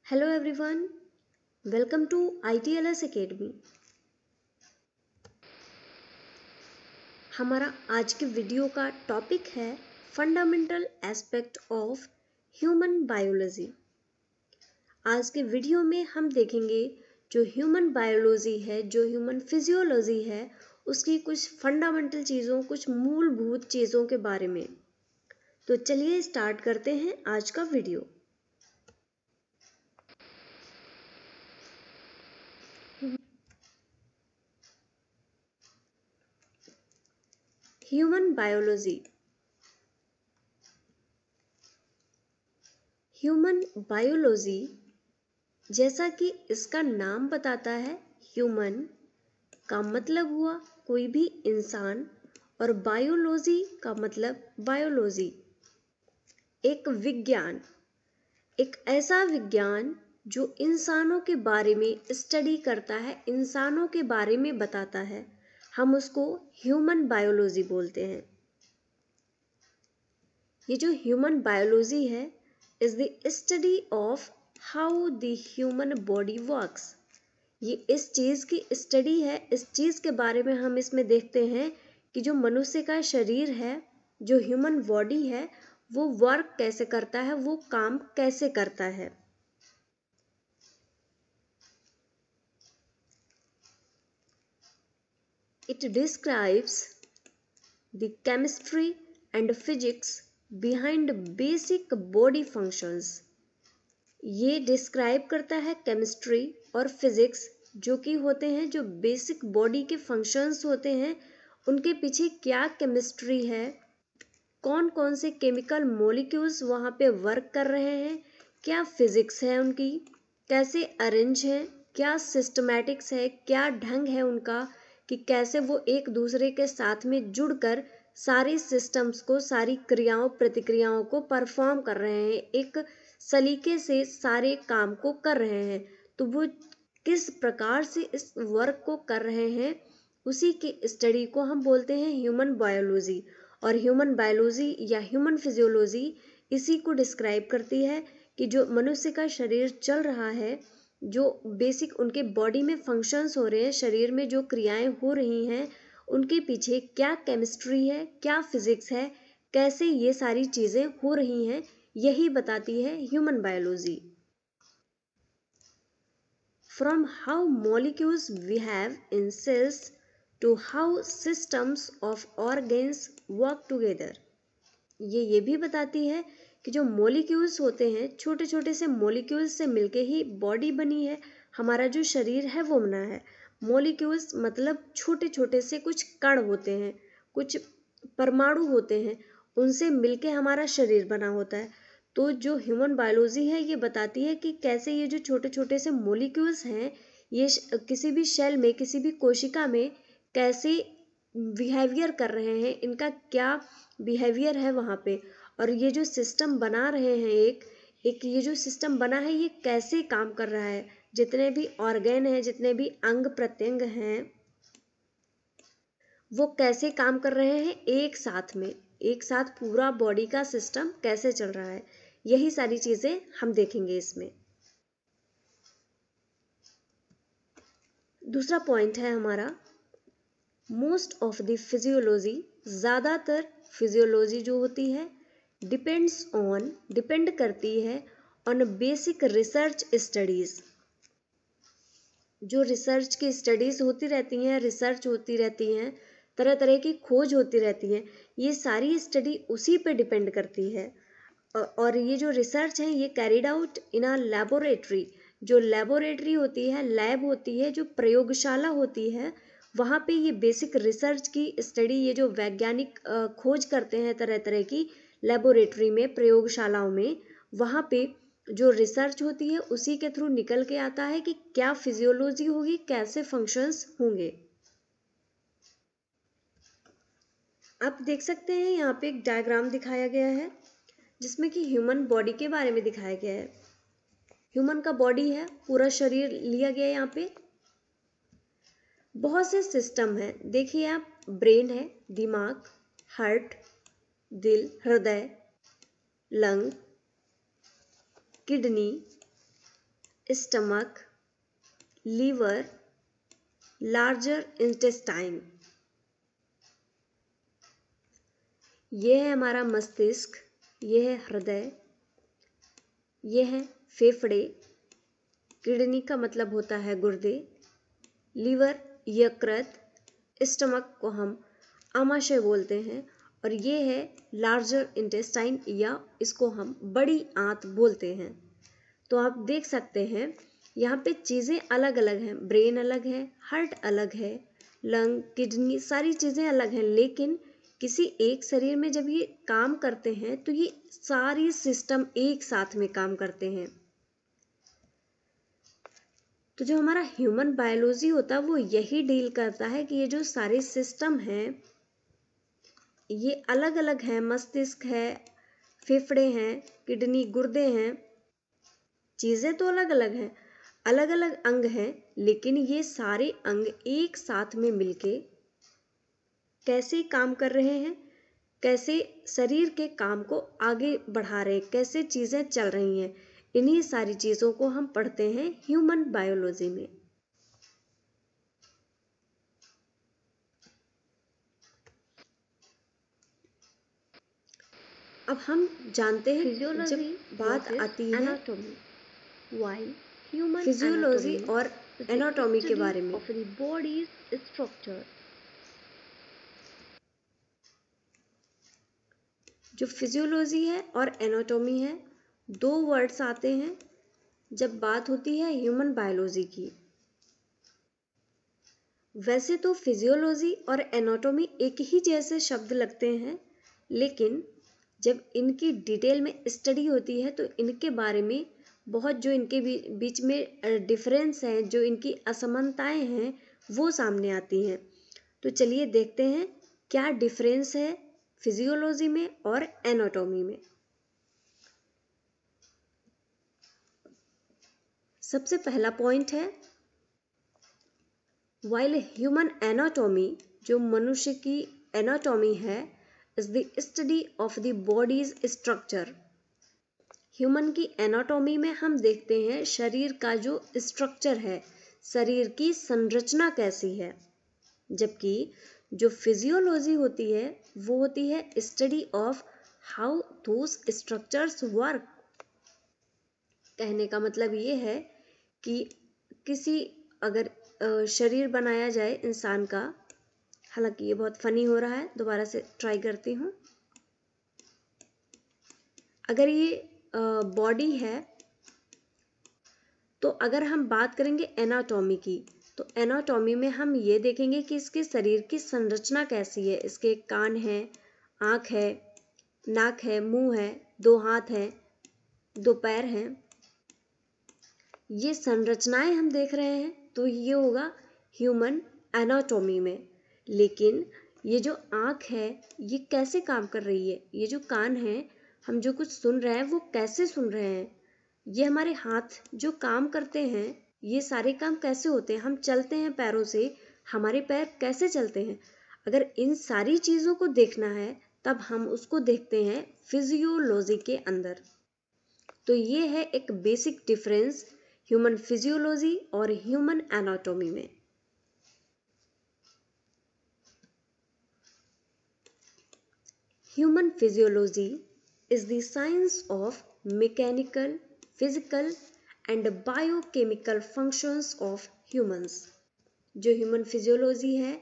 Hello everyone, welcome to ITLS Academy। हमारा आज के वीडियो का टॉपिक है fundamental aspect of human biology. आज के वीडियो में हम देखेंगे जो ह्यूमन बायोलॉजी है, जो ह्यूमन फिजियोलॉजी है, उसकी कुछ फंडामेंटल चीज़ों, कुछ मूलभूत चीज़ों के बारे में। तो चलिए स्टार्ट करते हैं आज का video. Human biology. Human biology, जैसा कि इसका नाम बताता है, ह्यूमन का मतलब हुआ कोई भी इंसान और बायोलॉजी का मतलब बायोलॉजी, एक विज्ञान, एक ऐसा विज्ञान जो इंसानों के बारे में स्टडी करता है, इंसानों के बारे में बताता है। हम उसको ह्यूमन बायोलॉजी बोलते हैं। ये जो ह्यूमन बायोलॉजी है is the study of how the human body works. ये इस चीज़ की स्टडी है, इस चीज़ के बारे में हम इसमें देखते हैं कि जो मनुष्य का शरीर है, जो ह्यूमन बॉडी है, वो वर्क कैसे करता है, वो काम कैसे करता है। It describes the chemistry and physics behind basic body functions। ये डिस्क्राइब करता है केमिस्ट्री और फिजिक्स, जो कि होते हैं जो बेसिक बॉडी के फंक्शंस होते हैं, उनके पीछे क्या केमिस्ट्री है, कौन कौन से केमिकल मॉलिक्यूल्स वहाँ पे वर्क कर रहे हैं, क्या फिजिक्स है उनकी, कैसे अरेंज है, क्या सिस्टमैटिक्स है, क्या ढंग है उनका कि कैसे वो एक दूसरे के साथ में जुड़कर सारे सिस्टम्स को, सारी क्रियाओं प्रतिक्रियाओं को परफॉर्म कर रहे हैं, एक सलीके से सारे काम को कर रहे हैं। तो वो किस प्रकार से इस वर्क को कर रहे हैं, उसी की स्टडी को हम बोलते हैं ह्यूमन बायोलॉजी। और ह्यूमन बायोलॉजी या ह्यूमन फिजियोलॉजी इसी को डिस्क्राइब करती है कि जो मनुष्य का शरीर चल रहा है, जो बेसिक उनके बॉडी में फंक्शंस हो रहे हैं, शरीर में जो क्रियाएं हो रही हैं, उनके पीछे क्या केमिस्ट्री है, क्या फिजिक्स है, कैसे ये सारी चीज़ें हो रही हैं, यही बताती है human biology. From how molecules we have in cells to how systems of organs work together। ये भी बताती है कि जो मॉलिक्यूल्स होते हैं, छोटे छोटे से मॉलिक्यूल्स से मिलके ही बॉडी बनी है, हमारा जो शरीर है वो बना है। मॉलिक्यूल्स मतलब छोटे छोटे से कुछ कण होते हैं, कुछ परमाणु होते हैं, उनसे मिलके हमारा शरीर बना होता है। तो जो ह्यूमन बायोलॉजी है ये बताती है कि कैसे ये जो छोटे छोटे से मॉलिक्यूल्स हैं, ये किसी भी सेल में, किसी भी कोशिका में कैसे बिहेवियर कर रहे हैं, इनका क्या बिहेवियर है वहाँ पे, और ये जो सिस्टम बना रहे हैं, एक ये जो सिस्टम बना है ये कैसे काम कर रहा है, जितने भी ऑर्गन हैं, जितने भी अंग प्रत्यंग हैं, वो कैसे काम कर रहे हैं एक साथ में, एक साथ पूरा बॉडी का सिस्टम कैसे चल रहा है, यही सारी चीज़ें हम देखेंगे इसमें। दूसरा पॉइंट है हमारा, मोस्ट ऑफ द फिजियोलॉजी, ज़्यादातर फिजियोलॉजी जो होती है डिपेंड करती है ऑन बेसिक रिसर्च स्टडीज़। जो रिसर्च की स्टडीज़ होती रहती हैं, रिसर्च होती रहती हैं, तरह तरह की खोज होती रहती है, ये सारी स्टडी उसी पे डिपेंड करती है। और ये जो रिसर्च है ये carried out in a laboratory. जो लैबोरेटरी होती है, लैब होती है, जो प्रयोगशाला होती है, वहाँ पे ये बेसिक रिसर्च की स्टडी, ये जो वैज्ञानिक खोज करते हैं तरह तरह की लैबोरेटरी में, प्रयोगशालाओं में, वहाँ पे जो रिसर्च होती है उसी के थ्रू निकल के आता है कि क्या फिजियोलॉजी होगी, कैसे फंक्शंस होंगे। आप देख सकते हैं यहाँ पे एक डायग्राम दिखाया गया है जिसमें कि ह्यूमन बॉडी के बारे में दिखाया गया है। ह्यूमन का बॉडी है, पूरा शरीर लिया गया है। यहाँ पे बहुत से सिस्टम है, देखिए आप, ब्रेन है, दिमाग, हार्ट, दिल, हृदय, lung, kidney, stomach, liver, larger intestine. यह है हमारा मस्तिष्क, यह है हृदय, यह है फेफड़े, किडनी का मतलब होता है गुर्दे, लीवर यकृत, स्टमक को हम आमाशय बोलते हैं, और ये है लार्जर इंटेस्टाइन या इसको हम बड़ी आंत बोलते हैं। तो आप देख सकते हैं यहाँ पे चीज़ें अलग अलग हैं, ब्रेन अलग है, हार्ट अलग है, लंग, किडनी, सारी चीज़ें अलग हैं, लेकिन किसी एक शरीर में जब ये काम करते हैं तो ये सारी सिस्टम एक साथ में काम करते हैं। तो जो हमारा ह्यूमन बायोलॉजी होता है वो यही डील करता है कि ये जो सारे सिस्टम हैं ये अलग अलग हैं, मस्तिष्क है, फेफड़े हैं, किडनी, गुर्दे हैं, चीज़ें तो अलग अलग हैं, अलग अलग अंग हैं, लेकिन ये सारे अंग एक साथ में मिलके कैसे काम कर रहे हैं, कैसे शरीर के काम को आगे बढ़ा रहे हैं, कैसे चीज़ें चल रही हैं, इन्हीं सारी चीज़ों को हम पढ़ते हैं ह्यूमन बायोलॉजी में। अब हम जानते हैं जब बात आती है फिजियोलॉजी और एनाटॉमी के बारे में, जो फिजियोलॉजी है और एनाटॉमी है, दो वर्ड्स आते हैं जब बात होती है ह्यूमन बायोलॉजी की। वैसे तो फिजियोलॉजी और एनाटॉमी एक ही जैसे शब्द लगते हैं, लेकिन जब इनकी डिटेल में स्टडी होती है तो इनके बारे में बहुत जो इनके बीच में डिफरेंस है, जो इनकी असमानताएं हैं वो सामने आती हैं। तो चलिए देखते हैं क्या डिफरेंस है फिजियोलॉजी में और एनाटॉमी में। सबसे पहला पॉइंट है, वाइल ह्यूमन एनाटॉमी, जो मनुष्य की एनाटॉमी है, is the study of the bodies structure. Human की एनाटॉमी में हम देखते हैं शरीर का जो स्ट्रक्चर है, शरीर की संरचना कैसी है, जबकि जो फिजियोलॉजी होती है वो होती है study of how those structures work. कहने का मतलब ये है कि किसी अगर शरीर बनाया जाए इंसान का, हालांकि ये बहुत फनी हो रहा है, दोबारा से ट्राई करती हूँ। अगर ये बॉडी है तो अगर हम बात करेंगे एनाटॉमी की, तो एनाटॉमी में हम ये देखेंगे कि इसके शरीर की संरचना कैसी है। इसके कान है, आँख है, नाक है, मुंह है, दो हाथ हैं, दो पैर हैं, ये संरचनाएं हम देख रहे हैं, तो ये होगा ह्यूमन एनाटॉमी में। लेकिन ये जो आँख है ये कैसे काम कर रही है, ये जो कान है हम जो कुछ सुन रहे हैं वो कैसे सुन रहे हैं, ये हमारे हाथ जो काम करते हैं ये सारे काम कैसे होते हैं, हम चलते हैं पैरों से, हमारे पैर कैसे चलते हैं। अगर इन सारी चीज़ों को देखना है तब हम उसको देखते हैं फिजियोलॉजी के अंदर। तो ये है एक बेसिक डिफरेंस ह्यूमन फिजियोलॉजी और ह्यूमन एनाटॉमी में। Human physiology is the science of mechanical, physical and biochemical functions of humans। जो ह्यूमन फिजियोलॉजी है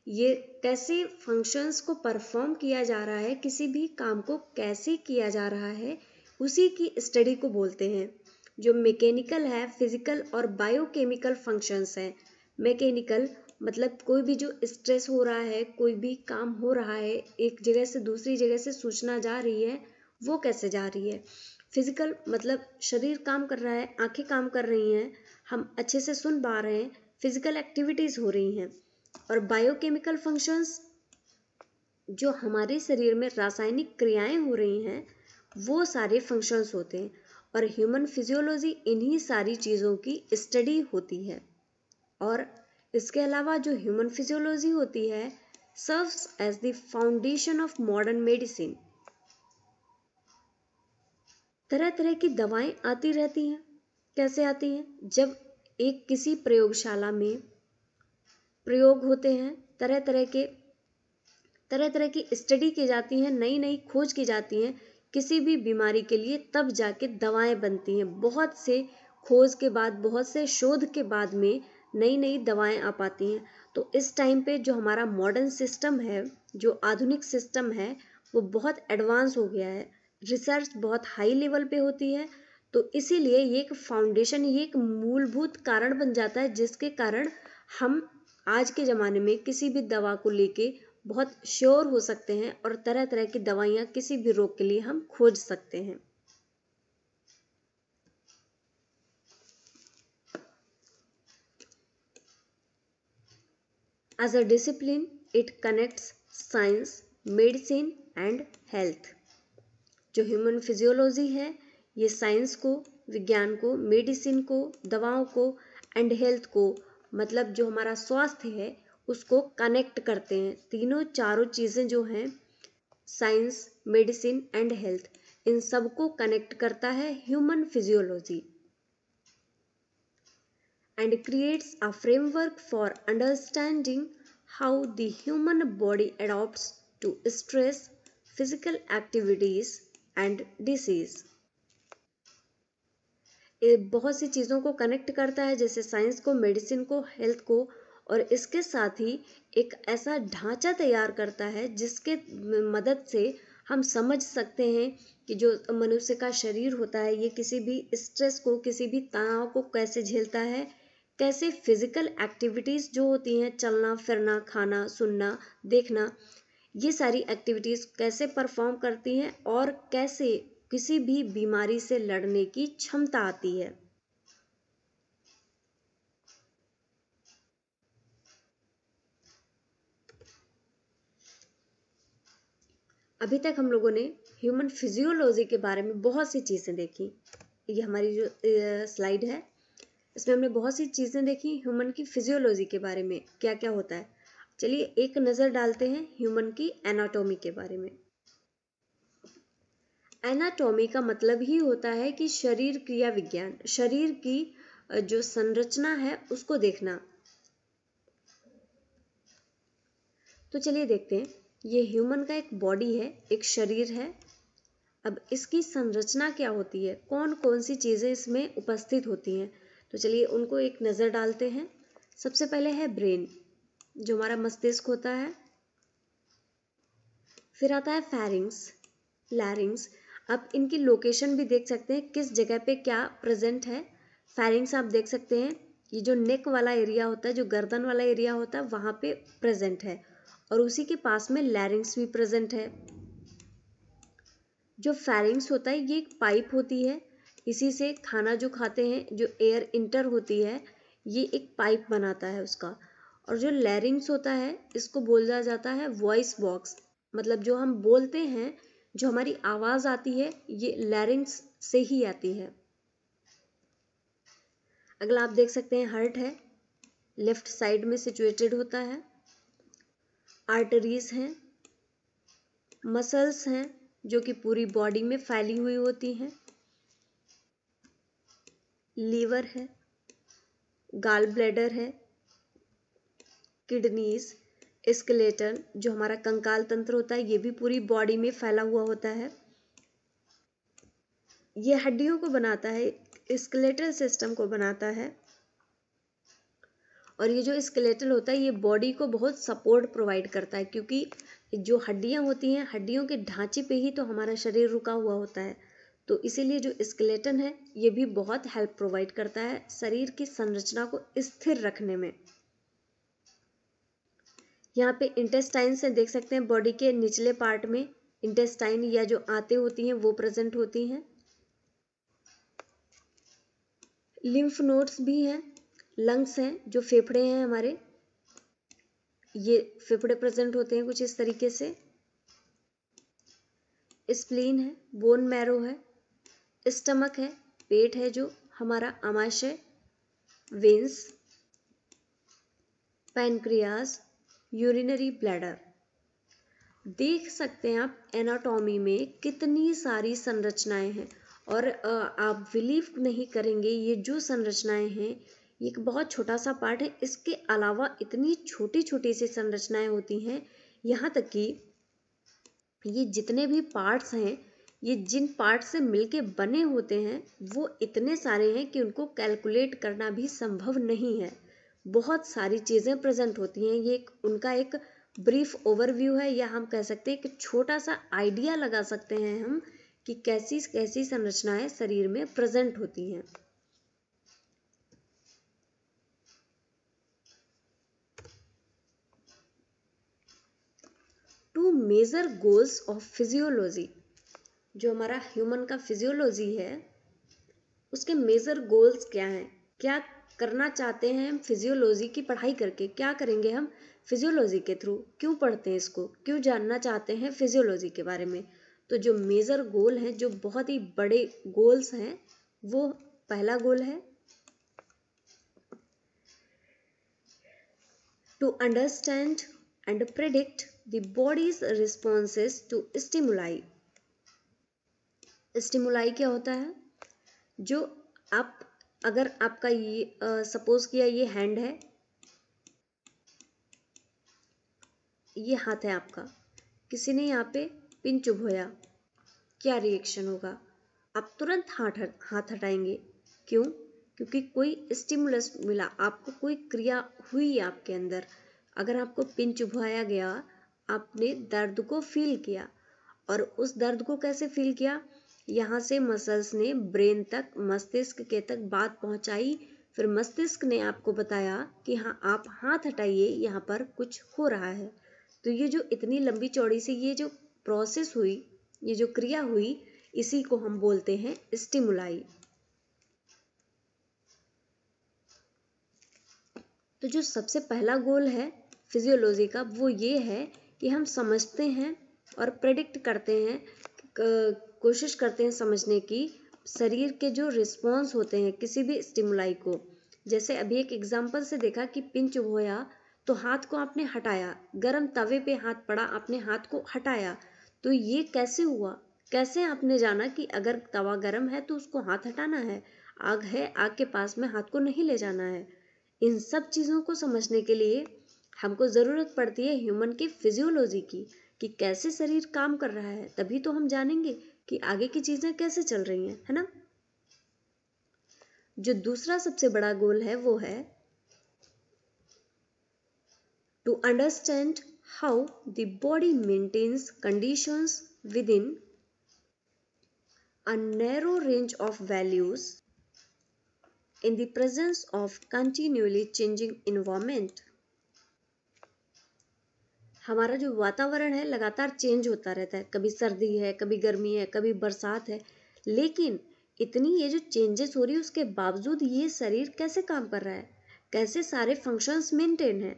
ये कैसे फंक्शंस को परफॉर्म किया जा रहा है, किसी भी काम को कैसे किया जा रहा है, उसी की स्टडी को बोलते हैं। जो मैकेनिकल है, फिजिकल और बायोकेमिकल फंक्शंस हैं। मैकेनिकल मतलब कोई भी जो स्ट्रेस हो रहा है, कोई भी काम हो रहा है, एक जगह से दूसरी जगह से सूचना जा रही है, वो कैसे जा रही है। फिजिकल मतलब शरीर काम कर रहा है, आंखें काम कर रही हैं, हम अच्छे से सुन पा रहे हैं, फिजिकल एक्टिविटीज़ हो रही हैं। और बायोकेमिकल फंक्शंस जो हमारे शरीर में रासायनिक क्रियाएं हो रही हैं वो सारे फंक्शंस होते हैं। और ह्यूमन फिजियोलॉजी इन्हीं सारी चीज़ों की स्टडी होती है। और इसके अलावा जो ह्यूमन फिजियोलॉजी होती है serves as the foundation of modern medicine. तरह तरह की दवाएं आती रहती हैं, कैसे आती हैं? जब एक किसी प्रयोगशाला में प्रयोग होते हैं, तरह तरह की स्टडी की जाती हैं, नई नई खोज की जाती हैं किसी भी बीमारी के लिए, तब जाके दवाएं बनती हैं। बहुत से खोज के बाद, बहुत से शोध के बाद में नई नई दवाएं आ पाती हैं। तो इस टाइम पे जो हमारा मॉडर्न सिस्टम है, जो आधुनिक सिस्टम है, वो बहुत एडवांस हो गया है। रिसर्च बहुत हाई लेवल पे होती है। तो इसीलिए ये एक फाउंडेशन, ये एक मूलभूत कारण बन जाता है, जिसके कारण हम आज के ज़माने में किसी भी दवा को लेके बहुत श्योर हो सकते हैं और तरह तरह की दवाइयाँ किसी भी रोग के लिए हम खोज सकते हैं। As a discipline, it connects science, medicine and health. जो ह्यूमन फिजियोलॉजी है, ये साइंस को, विज्ञान को, मेडिसिन को, दवाओं को एंड हेल्थ को, मतलब जो हमारा स्वास्थ्य है उसको कनेक्ट करते हैं। तीनों चारों चीज़ें जो हैं, साइंस, मेडिसिन एंड हेल्थ, इन सबको कनेक्ट करता है human physiology and creates a framework for understanding how the human body adapts to stress, physical activities and disease. ये बहुत सी चीज़ों को कनेक्ट करता है, जैसे साइंस को, मेडिसिन को, हेल्थ को, और इसके साथ ही एक ऐसा ढांचा तैयार करता है जिसके मदद से हम समझ सकते हैं कि जो मनुष्य का शरीर होता है, ये किसी भी स्ट्रेस को, किसी भी तनाव को कैसे झेलता है, कैसे फिजिकल एक्टिविटीज़ जो होती हैं, चलना फिरना, खाना, सुनना, देखना, ये सारी एक्टिविटीज़ कैसे परफॉर्म करती हैं और कैसे किसी भी बीमारी से लड़ने की क्षमता आती है। अभी तक हम लोगों ने ह्यूमन फिजियोलॉजी के बारे में बहुत सी चीज़ें देखी। ये हमारी जो स्लाइड है, इसमें हमने बहुत सी चीज़ें देखी ह्यूमन की फिजियोलॉजी के बारे में, क्या क्या होता है। चलिए एक नज़र डालते हैं ह्यूमन की एनाटॉमी के बारे में। एनाटॉमी का मतलब ही होता है कि शरीर क्रिया विज्ञान, शरीर की जो संरचना है उसको देखना। तो चलिए देखते हैं, ये ह्यूमन का एक बॉडी है, एक शरीर है। अब इसकी संरचना क्या होती है, कौन कौन सी चीज़ें इसमें उपस्थित होती हैं, तो चलिए उनको एक नज़र डालते हैं। सबसे पहले है ब्रेन, जो हमारा मस्तिष्क होता है। फिर आता है फेरिंग्स, लैरिंग्स। आप इनकी लोकेशन भी देख सकते हैं, किस जगह पे क्या प्रेजेंट है। फेरिंग्स आप देख सकते हैं, ये जो नेक वाला एरिया होता है, जो गर्दन वाला एरिया होता है, वहाँ पे प्रेजेंट है, और उसी के पास में लैरिंग्स भी प्रेजेंट है। जो फेरिंग्स होता है, ये एक पाइप होती है, इसी से खाना जो खाते हैं, जो एयर इंटर होती है, ये एक पाइप बनाता है उसका। और जो लैरिंग्स होता है, इसको बोला जाता है वॉइस बॉक्स, मतलब जो हम बोलते हैं, जो हमारी आवाज़ आती है, ये लैरिंग्स से ही आती है। अगला आप देख सकते हैं हार्ट है, लेफ्ट साइड में सिचुएटेड होता है। आर्टरीज हैं, मसल्स हैं जो कि पूरी बॉडी में फैली हुई होती हैं। लीवर है, गाल ब्लैडर है, किडनीज, स्केलेटन, जो हमारा कंकाल तंत्र होता है, ये भी पूरी बॉडी में फैला हुआ होता है। ये हड्डियों को बनाता है, स्केलेटल सिस्टम को बनाता है। और ये जो स्केलेटल होता है, ये बॉडी को बहुत सपोर्ट प्रोवाइड करता है, क्योंकि जो हड्डियां होती हैं, हड्डियों के ढांचे पे ही तो हमारा शरीर रुका हुआ होता है। तो इसीलिए जो स्केलेटन है, ये भी बहुत हेल्प प्रोवाइड करता है शरीर की संरचना को स्थिर रखने में। यहाँ पे इंटेस्टाइन से देख सकते हैं, बॉडी के निचले पार्ट में इंटेस्टाइन या जो आंतें होती हैं वो प्रेजेंट होती हैं। लिम्फ नोड्स भी हैं। लंग्स हैं, जो फेफड़े हैं हमारे, ये फेफड़े प्रेजेंट होते हैं कुछ इस तरीके से। स्प्लीन है, बोन मैरो है, स्टमक है, पेट है जो हमारा आमाशय, वेन्स, पैनक्रियाज, यूरिनरी ब्लैडर। देख सकते हैं आप एनाटॉमी में कितनी सारी संरचनाएं हैं, और आप बिलीव नहीं करेंगे, ये जो संरचनाएं हैं ये एक बहुत छोटा सा पार्ट है। इसके अलावा इतनी छोटी छोटी सी संरचनाएं होती हैं, यहाँ तक कि ये जितने भी पार्ट्स हैं, ये जिन पार्ट से मिलके बने होते हैं वो इतने सारे हैं कि उनको कैलकुलेट करना भी संभव नहीं है। बहुत सारी चीज़ें प्रेजेंट होती हैं। ये उनका एक ब्रीफ ओवरव्यू है, या हम कह सकते हैं कि छोटा सा आइडिया लगा सकते हैं हम कि कैसी कैसी संरचनाएं शरीर में प्रेजेंट होती हैं। Two major goals of physiology, जो हमारा ह्यूमन का फिजियोलॉजी है उसके मेजर गोल्स क्या हैं, क्या करना चाहते हैं हम फिजियोलॉजी की पढ़ाई करके, क्या करेंगे हम फिजियोलॉजी के थ्रू, क्यों पढ़ते हैं इसको, क्यों जानना चाहते हैं फिजियोलॉजी के बारे में। तो जो मेजर गोल हैं, जो बहुत ही बड़े गोल्स हैं, वो पहला गोल है to understand and predict the body's responses to stimuli. Stimuli क्या होता है, जो आप अगर आपका ये सपोज किया ये हैंड है, ये हाथ है आपका, किसी ने यहाँ पे पिन चुभोया, क्या रिएक्शन होगा, आप तुरंत हाथ हटाएंगे। क्यों? क्योंकि कोई स्टिमुलस मिला, आपको कोई क्रिया हुई आपके अंदर। अगर आपको पिन चुभाया गया, आपने दर्द को फील किया, और उस दर्द को कैसे फील किया, यहाँ से मसल्स ने ब्रेन तक, मस्तिष्क के तक बात पहुंचाई, फिर मस्तिष्क ने आपको बताया कि हाँ आप हाथ हटाइए, यहाँ पर कुछ हो रहा है। तो ये जो इतनी लंबी चौड़ी सी ये जो प्रोसेस हुई, ये जो क्रिया हुई, इसी को हम बोलते हैं स्टिमुलाई। तो जो सबसे पहला गोल है फिजियोलॉजी का, वो ये है कि हम समझते हैं और प्रेडिक्ट करते हैं, कोशिश करते हैं समझने की शरीर के जो रिस्पॉन्स होते हैं किसी भी स्टिमुलाई को। जैसे अभी एक एग्जांपल से देखा कि पिन चुभोया तो हाथ को आपने हटाया, गरम तवे पे हाथ पड़ा, आपने हाथ को हटाया, तो ये कैसे हुआ, कैसे आपने जाना कि अगर तवा गरम है तो उसको हाथ हटाना है, आग है, आग के पास में हाथ को नहीं ले जाना है। इन सब चीज़ों को समझने के लिए हमको ज़रूरत पड़ती है ह्यूमन की फिजियोलॉजी की, कि कैसे शरीर काम कर रहा है, तभी तो हम जानेंगे कि आगे की चीज़ें कैसे चल रही हैं, है ना। जो दूसरा सबसे बड़ा गोल है वो है to understand how the body maintains conditions within a narrow range of values in the presence of continually changing environment। हमारा जो वातावरण है लगातार चेंज होता रहता है, कभी सर्दी है, कभी गर्मी है, कभी बरसात है, लेकिन इतनी ये जो चेंजेस हो रही है उसके बावजूद ये शरीर कैसे काम कर रहा है, कैसे सारे फंक्शंस मेंटेन हैं।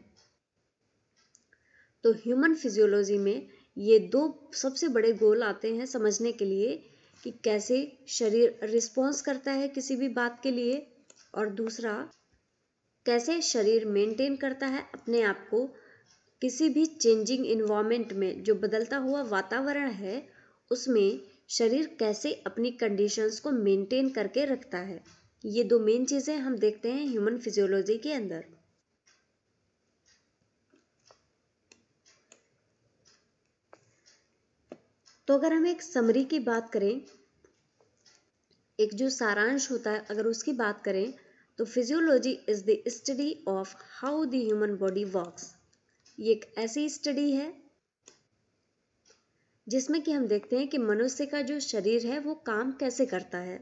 तो ह्यूमन फिजियोलॉजी में ये दो सबसे बड़े गोल आते हैं समझने के लिए, कि कैसे शरीर रिस्पॉन्स करता है किसी भी बात के लिए, और दूसरा कैसे शरीर मेंटेन करता है अपने आप को किसी भी चेंजिंग इन्वायरमेंट में। जो बदलता हुआ वातावरण है उसमें शरीर कैसे अपनी कंडीशंस को मेंटेन करके रखता है। ये दो मेन चीज़ें हम देखते हैं ह्यूमन फिजियोलॉजी के अंदर। तो अगर हम एक समरी की बात करें, एक जो सारांश होता है अगर उसकी बात करें, तो physiology is the study of how the human body works. ये एक ऐसी स्टडी है जिसमें कि हम देखते हैं कि मनुष्य का जो शरीर है वो काम कैसे करता है।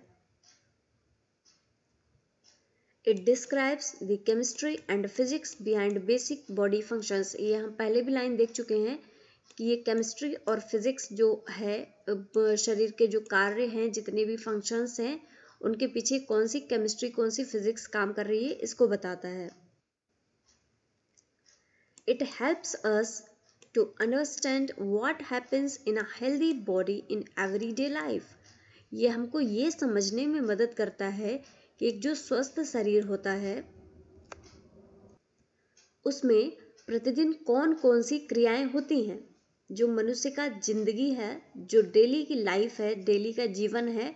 It describes the chemistry and physics behind basic body functions. ये हम पहले भी लाइन देख चुके हैं कि ये केमिस्ट्री और फिजिक्स जो है, शरीर के जो कार्य हैं, जितने भी फंक्शंस हैं, उनके पीछे कौन सी केमिस्ट्री कौन सी फिजिक्स काम कर रही है इसको बताता है। It helps us to understand what happens in a healthy body in everyday life। ये हमको ये समझने में मदद करता है कि एक जो स्वस्थ शरीर होता है उसमें प्रतिदिन कौन कौन सी क्रियाएं होती हैं। जो मनुष्य का जिंदगी है, जो डेली की लाइफ है, डेली का जीवन है,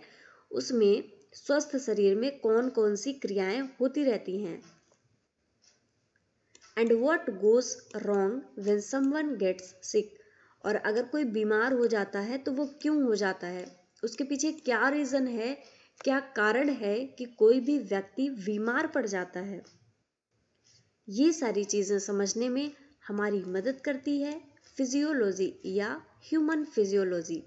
उसमें स्वस्थ शरीर में कौन कौन सी क्रियाएं होती रहती हैं। And what goes wrong when someone gets sick, और अगर कोई बीमार हो जाता है तो वो क्यों हो जाता है, उसके पीछे क्या रीज़न है, क्या कारण है कि कोई भी व्यक्ति बीमार पड़ जाता है। ये सारी चीज़ें समझने में हमारी मदद करती है फिजियोलॉजी या ह्यूमन फिजियोलॉजी।